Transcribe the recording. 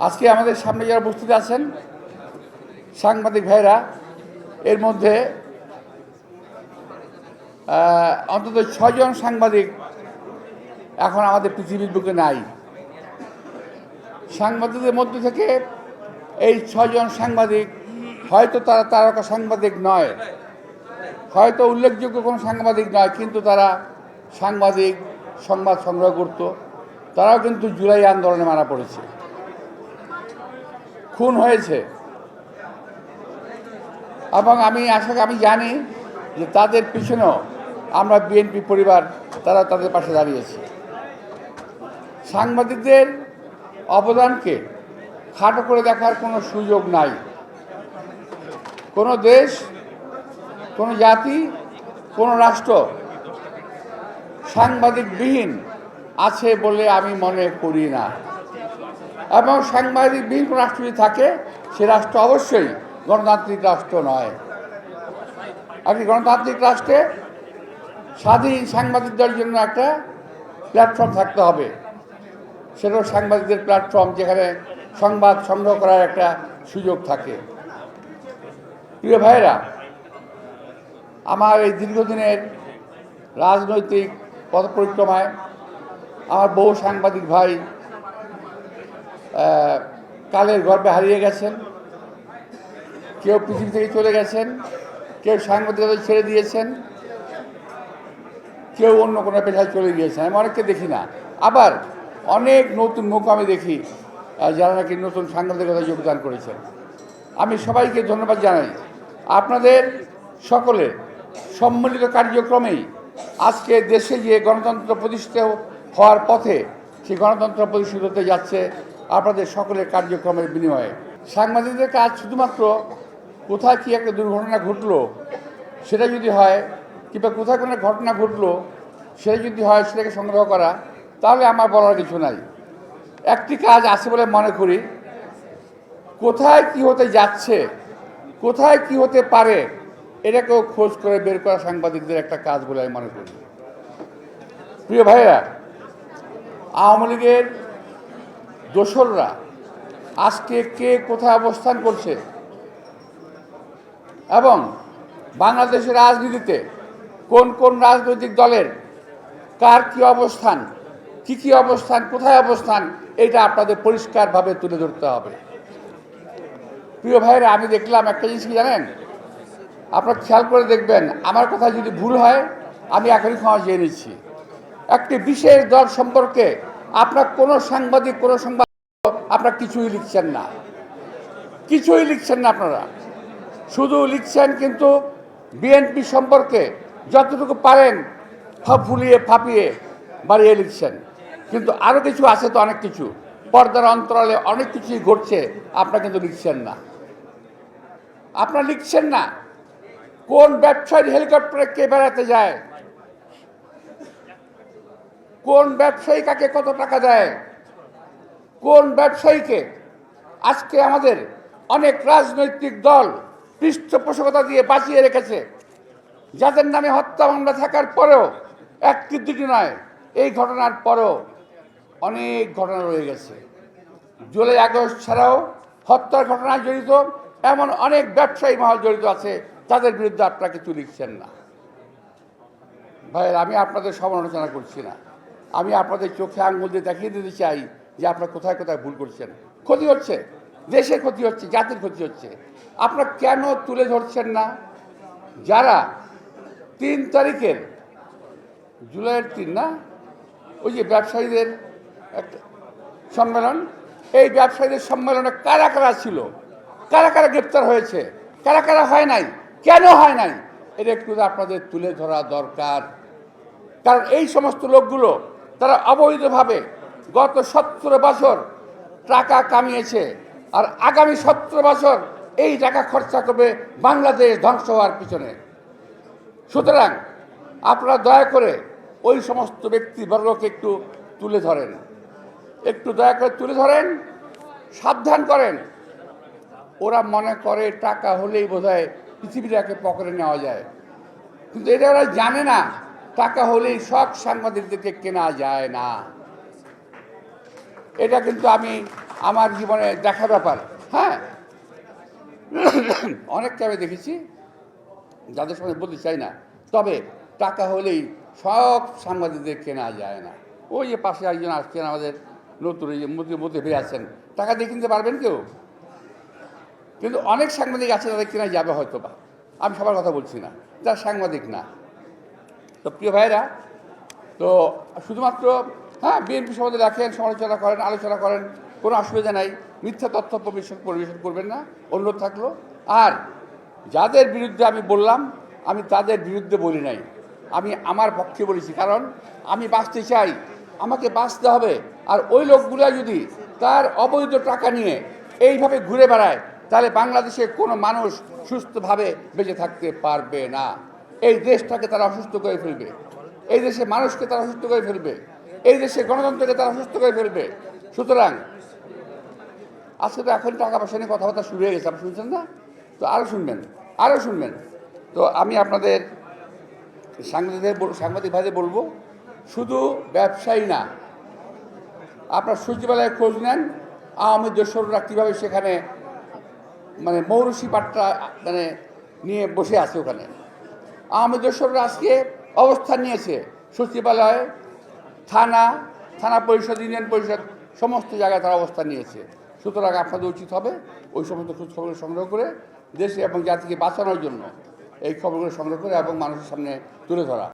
আজকে আমাদের সামনে যারা উপস্থিত আছেন সাংবাদিক ভাইরা, এর মধ্যে অন্তত 6 জন সাংবাদিক এখন আমাদের পৃথিবীর বুকে নাই। সাংবাদিকদের মধ্য থেকে এই 6 জন সাংবাদিক হয়তো তারা তারকা সাংবাদিক নয়, হয়তো উল্লেখযোগ্য কোনো সাংবাদিক নয়, কিন্তু তারা সাংবাদিক সংবাদ সংগ্রহ করত। তারাও কিন্তু জুলাই আন্দোলনে মারা পড়েছে, খুন হয়েছে। এবং আমি জানি যে তাদের পিছনেও আমরা বিএনপি পরিবার তারা তাদের পাশে দাঁড়িয়েছে। সাংবাদিকদের অবদানকে খাটো করে দেখার কোনো সুযোগ নাই। কোনো দেশ, কোনো জাতি, কোনো রাষ্ট্র সাংবাদিকবিহীন আছে বলে আমি মনে করি না। এবং সাংবাদিকবিহীন কোনো রাষ্ট্র যদি থাকে, সে রাষ্ট্র অবশ্যই গণতান্ত্রিক রাষ্ট্র নয়। একটি গণতান্ত্রিক রাষ্ট্রে স্বাধীন সাংবাদিকদের জন্য একটা প্ল্যাটফর্ম থাকতে হবে। সেটাও সাংবাদিকদের প্ল্যাটফর্ম, যেখানে সংবাদ সংগ্রহ করার একটা সুযোগ থাকে। প্রিয় ভাইয়েরা, আমার এই দীর্ঘদিনের রাজনৈতিক পথ পরিক্রমায় আমার বহু সাংবাদিক ভাই কালের গর্ভে হারিয়ে গেছেন। কেউ পৃথিবী থেকে চলে গেছেন, কেউ সাংবাদিকতা ছেড়ে দিয়েছেন, কেউ অন্য কোনো পেশায় চলে গিয়েছেন। আমি অনেককে দেখি না। আবার অনেক নতুন মুখ আমি দেখি যারা নাকি নতুন সাংবাদিকতায় যোগদান করেছেন। আমি সবাইকে ধন্যবাদ জানাই। আপনাদের সকলের সম্মিলিত কার্যক্রমেই আজকে দেশে যে গণতন্ত্র প্রতিষ্ঠিত হওয়ার পথে, সেই গণতন্ত্র প্রতিষ্ঠিত হতে যাচ্ছে আপনাদের সকলের কার্যক্রমের বিনিময়ে। সাংবাদিকদের কাজ শুধুমাত্র কোথায় কি একটা দুর্ঘটনা ঘটলো সেটা যদি হয়, কিংবা কোথায় কোনো ঘটনা ঘটলো সেটা যদি হয়, সেটাকে সংগ্রহ করা, তাহলে আমার বলার কিছু নাই। একটি কাজ আছে বলে মনে করি, কোথায় কি হতে যাচ্ছে, কোথায় কি হতে পারে, এটাকেও খোঁজ করে বের করা সাংবাদিকদের একটা কাজ বলে আমি মনে করি। প্রিয় ভাইয়েরা, আওয়ামী লীগের দোসররা আজকে কে কোথায় অবস্থান করছে এবং বাংলাদেশের রাজনীতিতে কোন কোন রাজনৈতিক দলের কার কী অবস্থান, কী অবস্থান, কোথায় অবস্থান, এটা আপনাদের পরিষ্কারভাবে তুলে ধরতে হবে। প্রিয় ভাইয়েরা, আমি দেখলাম একটা জিনিস কি জানেন, আপনারা খেয়াল করে দেখবেন, আমার কথা যদি ভুল হয় আমি এখনই ক্ষমা চেয়ে নিচ্ছি। একটি বিশেষ দল সম্পর্কে আপনার কোনো সাংবাদিক, কোনো সংবাদ আপনারা কিছুই লিখছেন না, কিছুই লিখছেন না। আপনারা শুধু লিখছেন কিন্তু বিএনপি সম্পর্কে যতটুকু পারেন ফুলিয়ে ফাঁপিয়ে বাড়িয়ে লিখছেন। কিন্তু আরও কিছু আছে তো, অনেক কিছু পর্দার অন্তরালে অনেক কিছুই ঘটছে, আপনারা কিন্তু লিখছেন না। আপনারা লিখছেন না কোন ব্যবসায়ী হেলিকপ্টারে কে বেড়াতে যায়, কোন ব্যবসায়ী কাকে কত টাকা দেয়, কোন ব্যবসায়ীকে আজকে আমাদের অনেক রাজনৈতিক দল পৃষ্ঠপোষকতা দিয়ে বাঁচিয়ে রেখেছে, যাদের নামে হত্যা মামলা থাকার পরেও, একটি দুটি নয়, এই ঘটনার পরেও অনেক ঘটনা রয়ে গেছে। জুলাই আগস্ট ছাড়াও হত্যার ঘটনায় জড়িত এমন অনেক ব্যবসায়ী মহল জড়িত আছে, তাদের বিরুদ্ধে আপনারা কিছু লিখছেন না। ভাইয়ের, আমি আপনাদের সমালোচনা করছি না, আমি আপনাদের চোখে আঙুল দিয়ে দেখিয়ে দিতে চাই যে আপনারা কোথায় কোথায় ভুল করছেন। ক্ষতি হচ্ছে, দেশের ক্ষতি হচ্ছে, জাতির ক্ষতি হচ্ছে। আপনারা কেন তুলে ধরছেন না যারা 3 তারিখের, জুলাইয়ের 3 না, ওই যে ব্যবসায়ীদের একটা সম্মেলন, এই ব্যবসায়ীদের সম্মেলনে কারা কারা ছিল, কারা কারা গ্রেপ্তার হয়েছে, কারা কারা হয় নাই, কেন হয় নাই, এটা একটু আপনাদের তুলে ধরা দরকার। কারণ এই সমস্ত লোকগুলো তারা অবৈধভাবে গত 17 বছর টাকা কামিয়েছে, আর আগামী 17 বছর এই টাকা খরচা করবে বাংলাদেশ ধ্বংস হওয়ার পিছনে। সুতরাং আপনারা দয়া করে ওই সমস্ত ব্যক্তিবর্গকে একটু তুলে ধরেন, একটু দয়া করে তুলে ধরেন, সাবধান করেন। ওরা মনে করে টাকা হলেই বোধহয় পৃথিবীটাকে পকেটে নেওয়া যায়, কিন্তু এটা ওরা জানে না টাকা হলেই সব সাংবাদিকদেরকে কেনা যায় না। এটা কিন্তু আমি আমার জীবনে দেখা ব্যাপার। হ্যাঁ, অনেককে আমি দেখেছি যাদের সঙ্গে বলতে চাই না, তবে টাকা হলেই সব সাংবাদিকদের কেনা যায় না। ওই যে পাশে একজন আসছেন আমাদের নতুন, এই যে মধ্যে ভেয়ে আছেন, টাকা দিয়ে কিনতে পারবেন কেউ? কিন্তু অনেক সাংবাদিক আছে তাদের কেনা যাবে হয়তো বা, আমি সবার কথা বলছি না, যারা সাংবাদিক না। তো প্রিয় ভাইরা, তো শুধুমাত্র হ্যাঁ বিএনপি সমাজে রাখেন, সমালোচনা করেন, আলোচনা করেন, কোনো অসুবিধা নাই, মিথ্যা তথ্য পরিবেশন করবেন না, অনুরোধ থাকলো। আর যাদের বিরুদ্ধে আমি বললাম, আমি তাদের বিরুদ্ধে বলি নাই, আমি আমার পক্ষে বলেছি, কারণ আমি বাঁচতে চাই, আমাকে বাঁচতে হবে। আর ওই লোকগুলো যদি তার অবৈধ টাকা নিয়ে এইভাবে ঘুরে বেড়ায়, তাহলে বাংলাদেশে কোনো মানুষ সুস্থভাবে বেঁচে থাকতে পারবে না। এই দেশটাকে তারা অসুস্থ করে ফেলবে, এই দেশে মানুষকে তারা অসুস্থ করে ফেলবে, এই দেশে গণতন্ত্রকে তারা অসুস্থ করে ফেলবে। সুতরাং আজকে তো এখন টাকা পয়সা নিয়ে কথাবার্তা শুরু হয়ে গেছে, আপনি শুনছেন না? তো আরও শুনবেন। তো আমি আপনাদের সাংবাদিক ভাইদের বলবো, শুধু ব্যবসায়ী না, আপনার সচিবালয়ে খোঁজ নেন আওয়ামী দোসররা কীভাবে সেখানে মানে মৌরসি পাট্টা মানে নিয়ে বসে আছে ওখানে। আওয়ামী দোসররা আজকে অবস্থান নিয়েছে সচিবালয়, থানা পরিষদ, ইউনিয়ন পরিষদ, সমস্ত জায়গায় তারা অবস্থান নিয়েছে। সুতরাং আপনাদের উচিত হবে ওই সমস্ত খোঁজখবর সংগ্রহ করে দেশে এবং জাতিকে বাঁচানোর জন্য এই খবরগুলো সংগ্রহ করে এবং মানুষের সামনে তুলে ধরা।